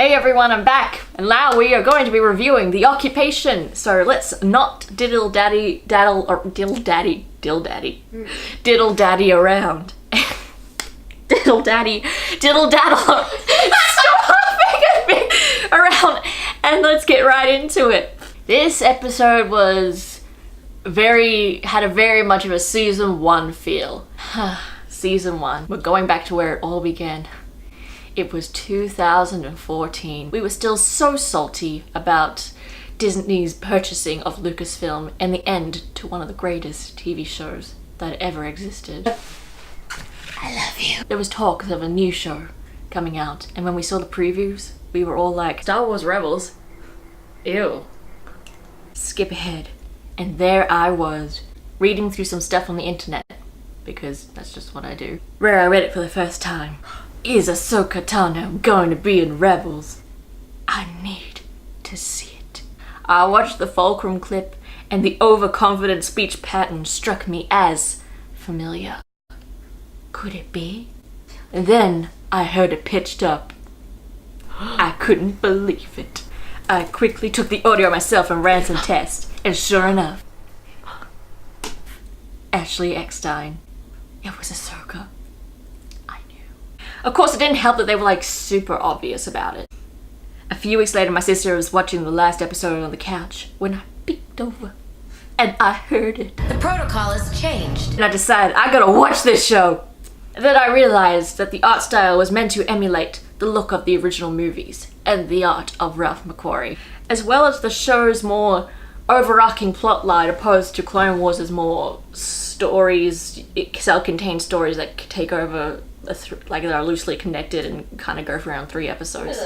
Hey everyone, I'm back, and now we are going to be reviewing The Occupation. So let's not diddle daddy around. diddle daddy daddle. Stop laughing at me around, and let's get right into it. This episode had a very much of a season 1 feel. Season 1. We're going back to where it all began. It was 2014. We were still so salty about Disney's purchasing of Lucasfilm and the end to one of the greatest TV shows that ever existed. I love you. There was talk of a new show coming out, and when we saw the previews, we were all like, Star Wars Rebels? Ew. Skip ahead. And there I was, reading through some stuff on the internet, because that's just what I do, where I read it for the first time. Is Ahsoka Tano going to be in Rebels? I need to see it. I watched the Fulcrum clip, and the overconfident speech pattern struck me as familiar. Could it be? And then I heard it pitched up. I couldn't believe it. I quickly took the audio myself and ran some tests, and sure enough, Ashley Eckstein. It was Ahsoka. Of course, it didn't help that they were super obvious about it. A few weeks later, my sister was watching the last episode on the couch when I peeked over and I heard it. The protocol has changed. And I decided I gotta watch this show. And then I realized that the art style was meant to emulate the look of the original movies and the art of Ralph McQuarrie, as well as the show's more overarching plotline opposed to Clone Wars' more stories, self-contained stories that take over that are loosely connected and kind of go for around 3 episodes.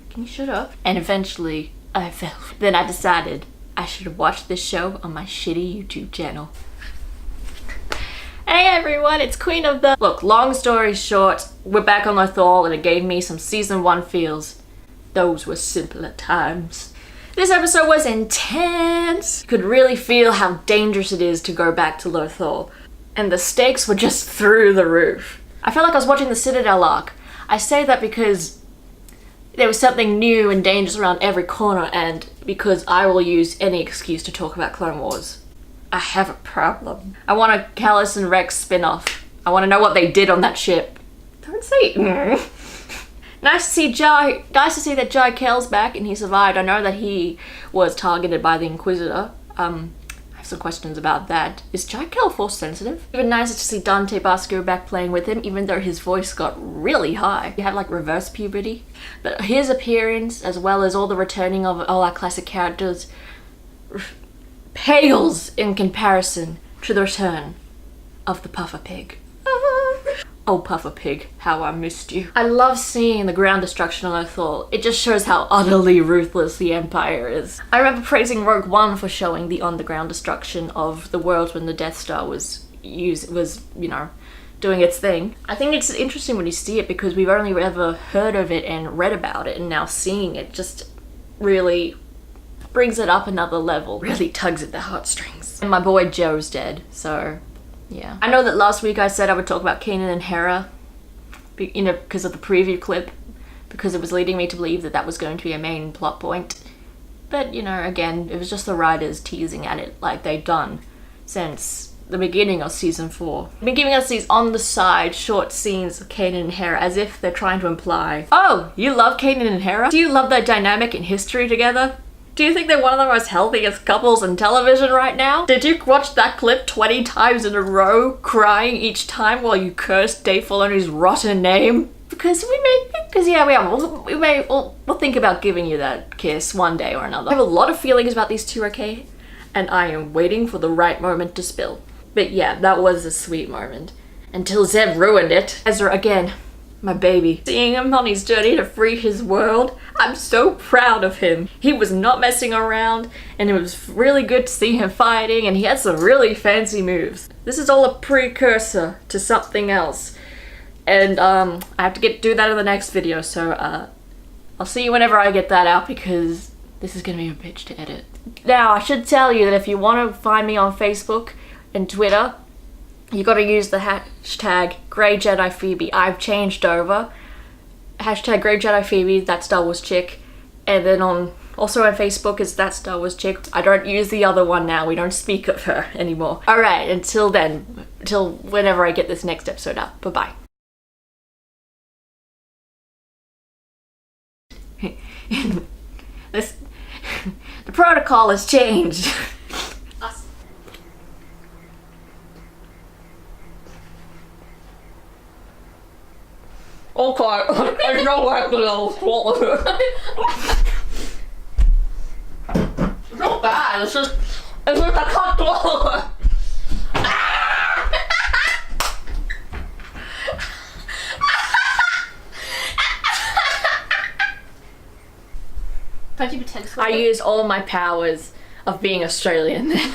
Can you shut up? And eventually, I fell. Then I decided I should watch this show on my shitty YouTube channel. Hey everyone, it's Queen of the... Look, long story short, we're back on Lothal and it gave me some season 1 feels. Those were simpler times. This episode was intense. You could really feel how dangerous it is to go back to Lothal. And the stakes were just through the roof. I felt like I was watching the Citadel arc. I say that because there was something new and dangerous around every corner, and because I will use any excuse to talk about Clone Wars. I have a problem. I want a Callus and Rex spin-off. I want to know what they did on that ship. Don't say Nice to see that Jai Kell's back and he survived. I know that he was targeted by the Inquisitor. I have some questions about that. Is Jai Kell force sensitive? Even nicer to see Dante Basco back playing with him, even though his voice got really high. He had reverse puberty. But his appearance, as well as all the returning of all our classic characters, pales in comparison to the return of the Puffer Pig. Oh, Puffer Pig, how I missed you. I love seeing the ground destruction on Lothal. It just shows how utterly ruthless the Empire is. I remember praising Rogue One for showing the on-the-ground destruction of the world when the Death Star was doing its thing. I think it's interesting when you see it because we've only ever heard of it and read about it, and now seeing it just really brings it up another level. Really tugs at the heartstrings. And my boy Joe's dead, so... yeah. I know that last week I said I would talk about Kanan and Hera, because of the preview clip, because it was leading me to believe that that was going to be a main plot point. But, again, it was just the writers teasing at it like they've done since the beginning of season 4. They've been giving us these on-the-side short scenes of Kanan and Hera as if they're trying to imply, oh, you love Kanan and Hera? Do you love their dynamic in history together? Do you think they're one of the most healthiest couples in television right now? Did you watch that clip 20 times in a row, crying each time while you cursed Dave Filoni's rotten name? We'll think about giving you that kiss one day or another. I have a lot of feelings about these two, okay? And I am waiting for the right moment to spill. But yeah, that was a sweet moment. Until Zeb ruined it. Ezra again. My baby. Seeing him on his journey to free his world, I'm so proud of him. He was not messing around, and it was really good to see him fighting, and he had some really fancy moves. This is all a precursor to something else, and I have to do that in the next video, so I'll see you whenever I get that out, because this is gonna be a bitch to edit. Now, I should tell you that if you want to find me on Facebook and Twitter, you gotta use the hashtag Grey Jedi Phoebe. I've changed over. hashtag Grave Jedi Phoebe, that Star Wars chick. And then also on Facebook is that Star Wars chick. I don't use the other one now. We don't speak of her anymore. Alright, until then, until whenever I get this next episode up. Bye-bye. The protocol has changed. Okay, I know I'm gonna swallow it. It's not bad, it's just I can't swallow it. Don't you pretend to I used all my powers of being Australian then.